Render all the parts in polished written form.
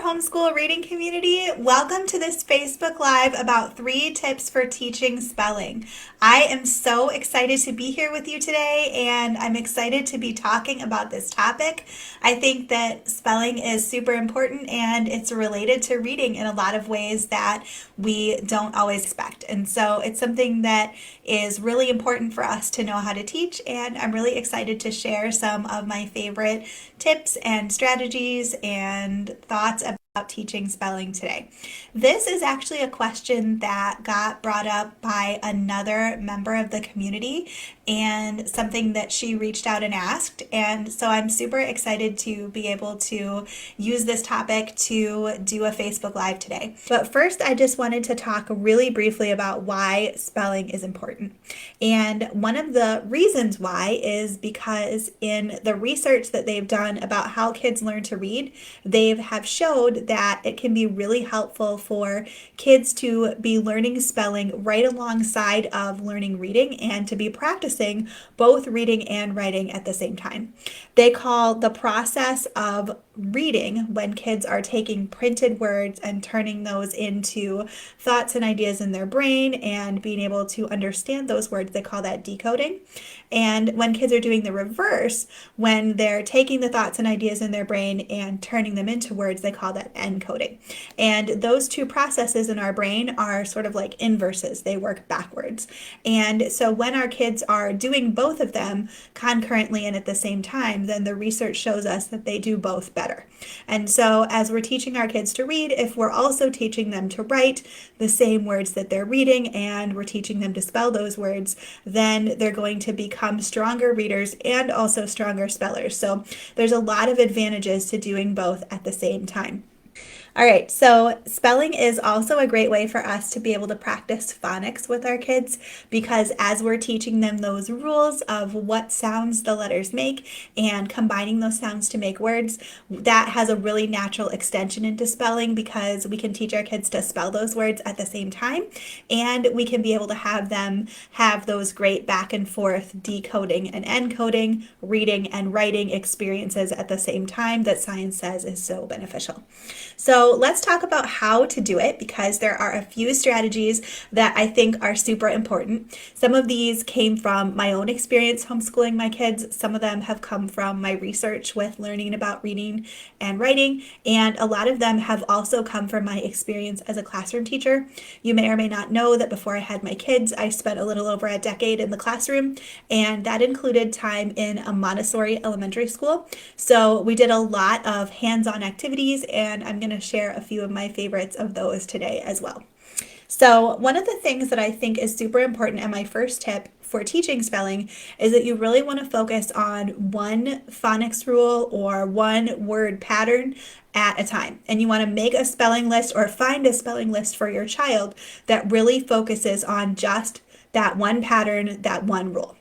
homeschool reading community. Welcome to this Facebook Live about 3 tips for teaching spelling. I am so excited to be here with you today, and I'm excited to be talking about this topic. I think that spelling is super important and it's related to reading in a lot of ways that we don't always expect. And so it's something that is really important for us to know how to teach, and I'm really excited to share some of my favorite tips and strategies and thoughts about teaching spelling today. This is actually a question that got brought up by another member of the community and something that she reached out and asked. And so I'm super excited to be able to use this topic to do a Facebook Live today. But first, I just wanted to talk really briefly about why spelling is important. And one of the reasons why is because in the research that they've done about how kids learn to read, they have showed that it can be really helpful for kids to be learning spelling right alongside of learning reading and to be practicing both reading and writing at the same time. They call the process of reading, when kids are taking printed words and turning those into thoughts and ideas in their brain and being able to understand those words, they call that decoding. And when kids are doing the reverse, when they're taking the thoughts and ideas in their brain and turning them into words, they call that encoding. And those two processes in our brain are sort of like inverses. They work backwards. And so when our kids are doing both of them concurrently and at the same time, then the research shows us that they do both better. And so as we're teaching our kids to read, if we're also teaching them to write the same words that they're reading and we're teaching them to spell those words, then they're going to become stronger readers and also stronger spellers. So there's a lot of advantages to doing both at the same time. All right, so spelling is also a great way for us to be able to practice phonics with our kids, because as we're teaching them those rules of what sounds the letters make and combining those sounds to make words, that has a really natural extension into spelling, because we can teach our kids to spell those words at the same time, and we can be able to have them have those great back and forth decoding and encoding, reading and writing experiences at the same time that science says is so beneficial. So let's talk about how to do it, because there are a few strategies that I think are super important. Some of these came from my own experience homeschooling my kids. Some of them have come from my research with learning about reading and writing, and a lot of them have also come from my experience as a classroom teacher. You may or may not know that before I had my kids, I spent a little over a decade in the classroom, and that included time in a Montessori elementary school. So we did a lot of hands-on activities, and I'm going to share a few of my favorites of those today as well. So one of the things that I think is super important, and my first tip for teaching spelling, is that you really want to focus on one phonics rule or one word pattern at a time. And you want to make a spelling list or find a spelling list for your child that really focuses on just that one pattern, that one rule.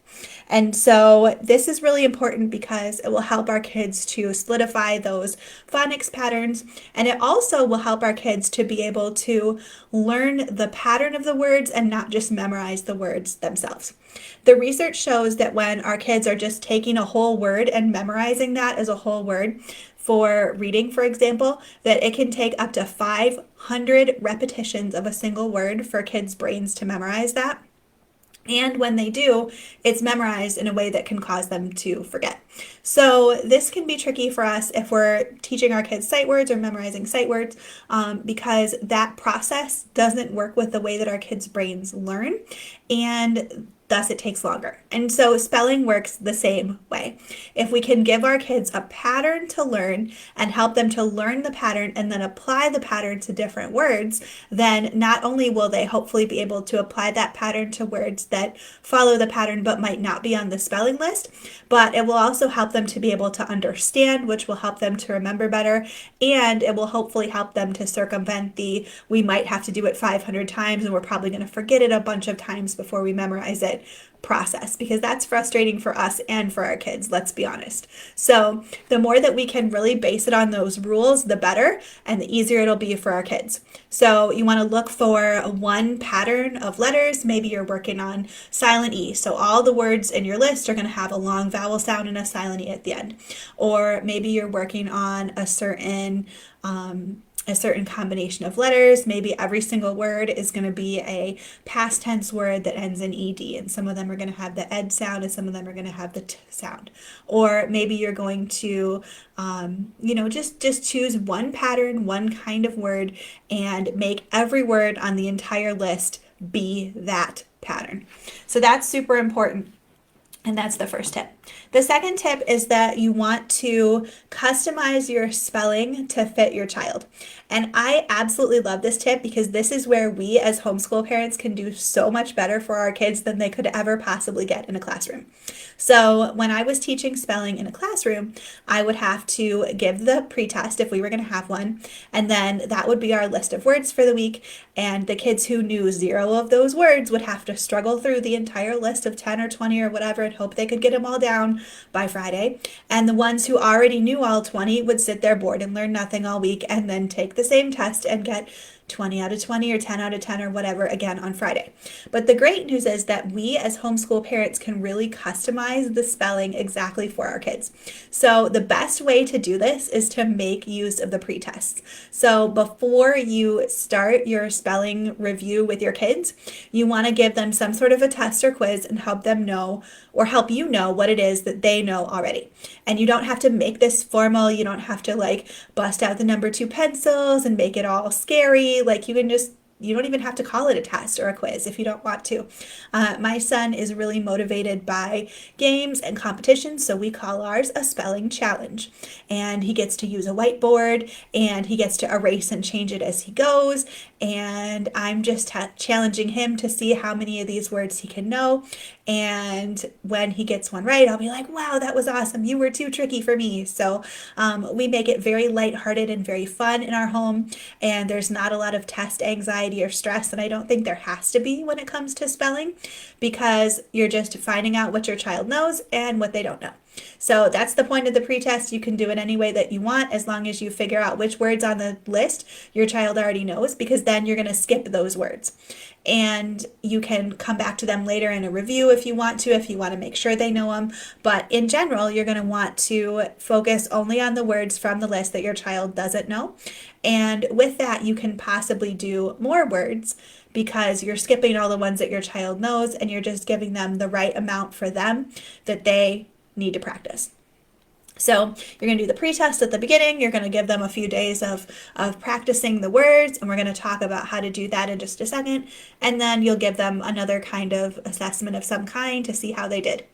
And so this is really important because it will help our kids to solidify those phonics patterns, and it also will help our kids to be able to learn the pattern of the words and not just memorize the words themselves. The research shows that when our kids are just taking a whole word and memorizing that as a whole word, for reading, for example, that it can take up to 500 repetitions of a single word for kids' brains to memorize that. And when they do, it's memorized in a way that can cause them to forget. So this can be tricky for us if we're teaching our kids sight words or memorizing sight words, because that process doesn't work with the way that our kids' brains learn, and thus it takes longer. And so spelling works the same way. If we can give our kids a pattern to learn and help them to learn the pattern and then apply the pattern to different words, then not only will they hopefully be able to apply that pattern to words that follow the pattern but might not be on the spelling list, but it will also help them to be able to understand, which will help them to remember better, and it will hopefully help them to circumvent the we might have to do it 500 times and we're probably going to forget it a bunch of times before we memorize it process, because that's frustrating for us and for our kids, let's be honest. So the more that we can really base it on those rules, the better, and the easier it'll be for our kids. So you want to look for one pattern of letters. Maybe you're working on silent E. So all the words in your list are going to have a long vowel sound and a silent E at the end. Or maybe you're working on a certain a certain combination of letters. Maybe every single word is going to be a past tense word that ends in ed, and some of them are going to have the ed sound, and some of them are going to have the t sound. Or maybe you're going to, just choose one pattern, one kind of word, and make every word on the entire list be that pattern. So that's super important. And that's the first tip. The second tip is that you want to customize your spelling to fit your child. And I absolutely love this tip because this is where we as homeschool parents can do so much better for our kids than they could ever possibly get in a classroom. So when I was teaching spelling in a classroom, I would have to give the pretest if we were going to have one, and then that would be our list of words for the week. And the kids who knew 0 of those words would have to struggle through the entire list of 10 or 20 or whatever and hope they could get them all down by Friday. And the ones who already knew all 20 would sit there bored and learn nothing all week and then take the same test and get 20 out of 20 or 10 out of 10 or whatever again on Friday. But the great news is that we as homeschool parents can really customize the spelling exactly for our kids. So the best way to do this is to make use of the pretests. So before you start your spelling review with your kids, you want to give them some sort of a test or quiz and help them know or help you know what it is that they know already. And you don't have to make this formal. You don't have to bust out the number 2 pencils and make it all scary. You don't even have to call it a test or a quiz if you don't want to. My son is really motivated by games and competitions, so we call ours a spelling challenge. And he gets to use a whiteboard, and he gets to erase and change it as he goes. And I'm just challenging him to see how many of these words he can know. And when he gets one right, I'll be like, wow, that was awesome. You were too tricky for me. So we make it very lighthearted and very fun in our home. And there's not a lot of test anxiety or stress. And I don't think there has to be when it comes to spelling, because you're just finding out what your child knows and what they don't know. So that's the point of the pretest. You can do it any way that you want as long as you figure out which words on the list your child already knows, because then you're going to skip those words. And you can come back to them later in a review if you want to make sure they know them. But in general, you're going to want to focus only on the words from the list that your child doesn't know. And with that, you can possibly do more words because you're skipping all the ones that your child knows and you're just giving them the right amount for them that they need to practice. So you're going to do the pretest at the beginning. You're going to give them a few days of practicing the words, and we're going to talk about how to do that in just a second. And then you'll give them another kind of assessment of some kind to see how they did.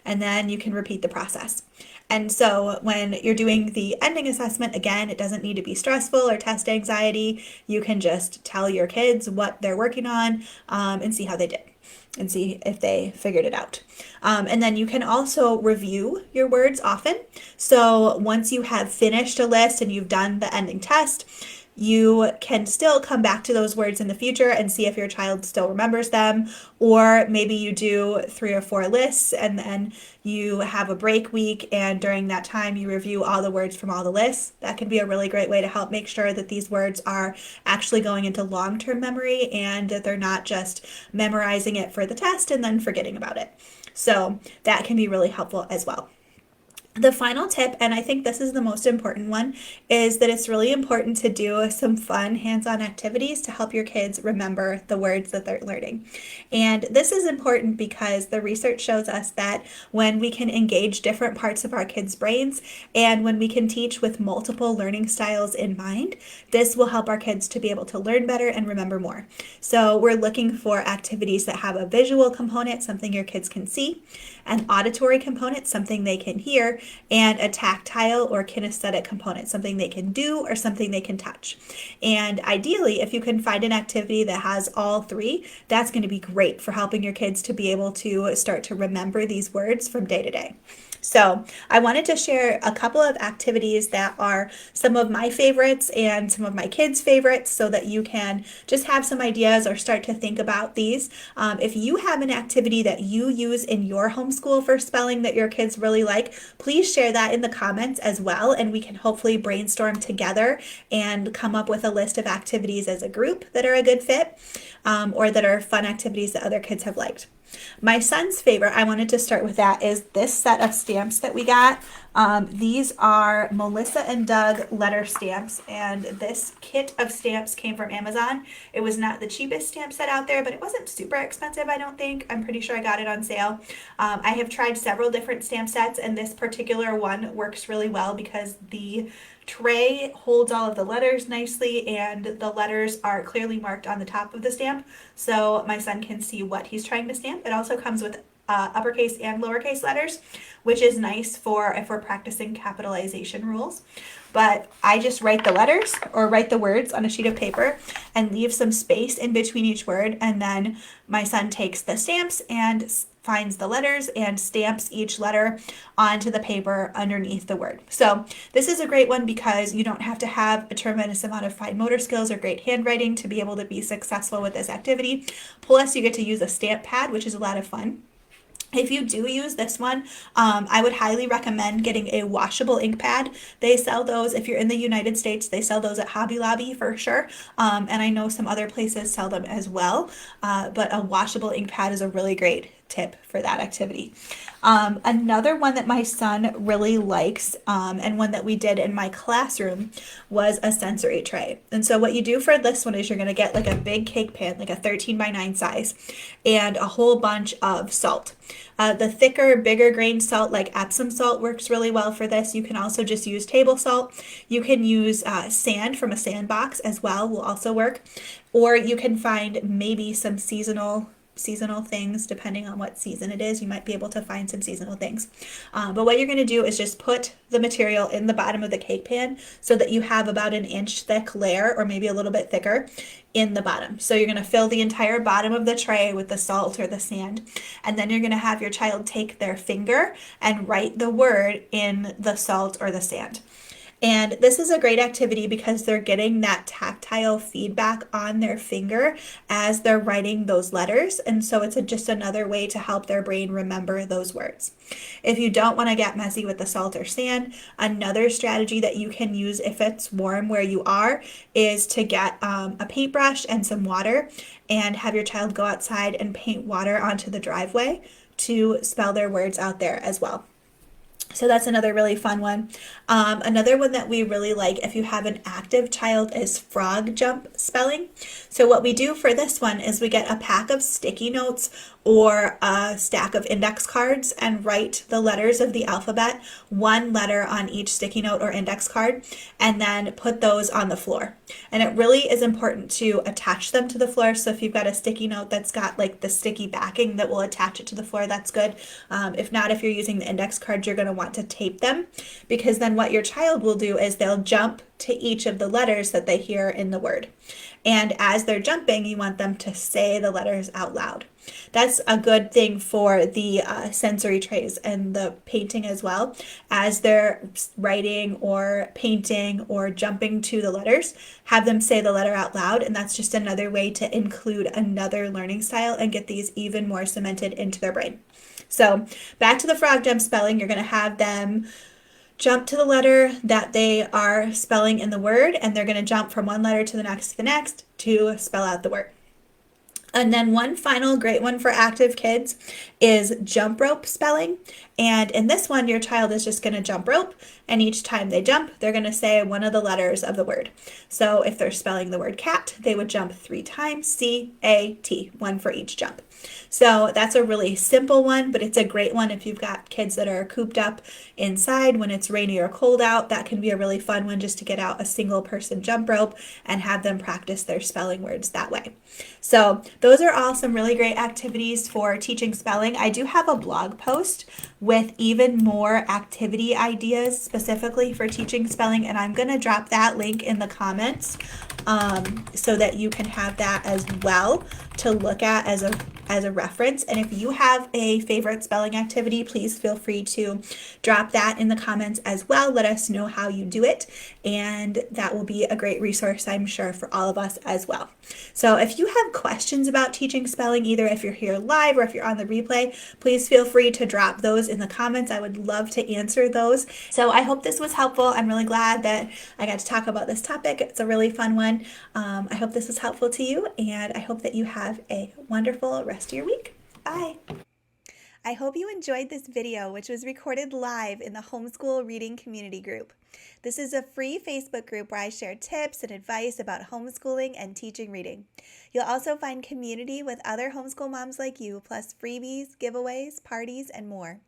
And then you can repeat the process. And so when you're doing the ending assessment, again, it doesn't need to be stressful or test anxiety. You can just tell your kids what they're working on and see how they did, and see if they figured it out. And then you can also review your words often. So once you have finished a list and you've done the ending test, you can still come back to those words in the future and see if your child still remembers them. Or maybe you do 3 or 4 lists and then you have a break week, and during that time you review all the words from all the lists. That can be a really great way to help make sure that these words are actually going into long-term memory and that they're not just memorizing it for the test and then forgetting about it. So that can be really helpful as well. The final tip, and I think this is the most important one, is that it's really important to do some fun hands-on activities to help your kids remember the words that they're learning. And this is important because the research shows us that when we can engage different parts of our kids' brains and when we can teach with multiple learning styles in mind, this will help our kids to be able to learn better and remember more. So we're looking for activities that have a visual component, something your kids can see, an auditory component, something they can hear, and a tactile or kinesthetic component, something they can do or something they can touch. And ideally, if you can find an activity that has all 3, that's going to be great for helping your kids to be able to start to remember these words from day to day. So I wanted to share a couple of activities that are some of my favorites and some of my kids' favorites so that you can just have some ideas or start to think about these. If you have an activity that you use in your homeschool for spelling that your kids really like, please share that in the comments as well, and we can hopefully brainstorm together and come up with a list of activities as a group that are a good fit or that are fun activities that other kids have liked. My son's favorite, I wanted to start with that, is this set of stamps that we got These are Melissa and Doug letter stamps, and this kit of stamps came from Amazon. It was not the cheapest stamp set out there, but it wasn't super expensive, I don't think. I'm pretty sure I got it on sale. I have tried several different stamp sets, and this particular one works really well because the tray holds all of the letters nicely, and the letters are clearly marked on the top of the stamp, so my son can see what he's trying to stamp. It also comes with uppercase and lowercase letters, which is nice for if we're practicing capitalization rules. But I just write the letters or write the words on a sheet of paper and leave some space in between each word. And then my son takes the stamps and finds the letters and stamps each letter onto the paper underneath the word. So this is a great one because you don't have to have a tremendous amount of fine motor skills or great handwriting to be able to be successful with this activity. Plus you get to use a stamp pad, which is a lot of fun. If you do use this one, I would highly recommend getting a washable ink pad. They sell those, if you're in the United States, they sell those at Hobby Lobby for sure. And I know some other places sell them as well. But a washable ink pad is a really great tip for that activity. Another one that my son really likes, and one that we did in my classroom, was a sensory tray. And so what you do for this one is you're going to get like a big cake pan, like a 13 by 9 size, and a whole bunch of salt. The thicker, bigger grain salt like Epsom salt works really well for this. You can also just use table salt. You can use sand from a sandbox as well, will also work. Or you can find maybe some seasonal things depending on what season it is. You might be able to find some seasonal things. But what you're going to do is just put the material in the bottom of the cake pan so that you have about an inch thick layer, or maybe a little bit thicker, in the bottom. So you're going to fill the entire bottom of the tray with the salt or the sand, and then you're going to have your child take their finger and write the word in the salt or the sand. And this is a great activity because they're getting that tactile feedback on their finger as they're writing those letters. And so it's just another way to help their brain remember those words. If you don't want to get messy with the salt or sand, another strategy that you can use if it's warm where you are is to get a paintbrush and some water and have your child go outside and paint water onto the driveway to spell their words out there as well. So that's another really fun one. Another one that we really like if you have an active child is frog jump spelling. So what we do for this one is we get a pack of sticky notes or a stack of index cards and write the letters of the alphabet, one letter on each sticky note or index card, and then put those on the floor. And it really is important to attach them to the floor. So if you've got a sticky note that's got like the sticky backing that will attach it to the floor, that's good. If not, if you're using the index cards, you're going to want to tape them, because then what your child will do is they'll jump to each of the letters that they hear in the word. And as they're jumping, you want them to say the letters out loud. That's a good thing for the sensory trays and the painting as well. As they're writing or painting or jumping to the letters, have them say the letter out loud. And that's just another way to include another learning style and get these even more cemented into their brain. So back to the frog jump spelling, you're going to have them jump to the letter that they are spelling in the word, and they're going to jump from one letter to the next to spell out the word. And then one final great one for active kids is jump rope spelling. And in this one, your child is just going to jump rope, and each time they jump, they're going to say one of the letters of the word. So if they're spelling the word cat, they would jump 3 times, C-A-T, one for each jump. So that's a really simple one, but it's a great one if you've got kids that are cooped up inside when it's rainy or cold out. That can be a really fun one just to get out a single person jump rope and have them practice their spelling words that way. So those are all some really great activities for teaching spelling. I do have a blog post with even more activity ideas specifically for teaching spelling, and I'm going to drop that link in the comments so that you can have that as well to look at as a reference. And if you have a favorite spelling activity, please feel free to drop that in the comments as well. Let us know how you do it, and that will be a great resource, I'm sure, for all of us as well. So if you have questions about teaching spelling, either if you're here live or if you're on the replay, please feel free to drop those in the comments. I would love to answer those. So I hope this was helpful. I'm really glad that I got to talk about this topic. It's a really fun one. I hope this was helpful to you, and I hope that you have a wonderful rest of your week. Bye. I hope you enjoyed this video, which was recorded live in the Homeschool Reading Community Group. This is a free Facebook group where I share tips and advice about homeschooling and teaching reading. You'll also find community with other homeschool moms like you, plus freebies, giveaways, parties, and more.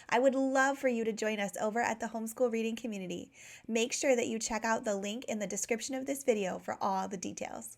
I would love for you to join us over at the Homeschool Reading Community. Make sure that you check out the link in the description of this video for all the details.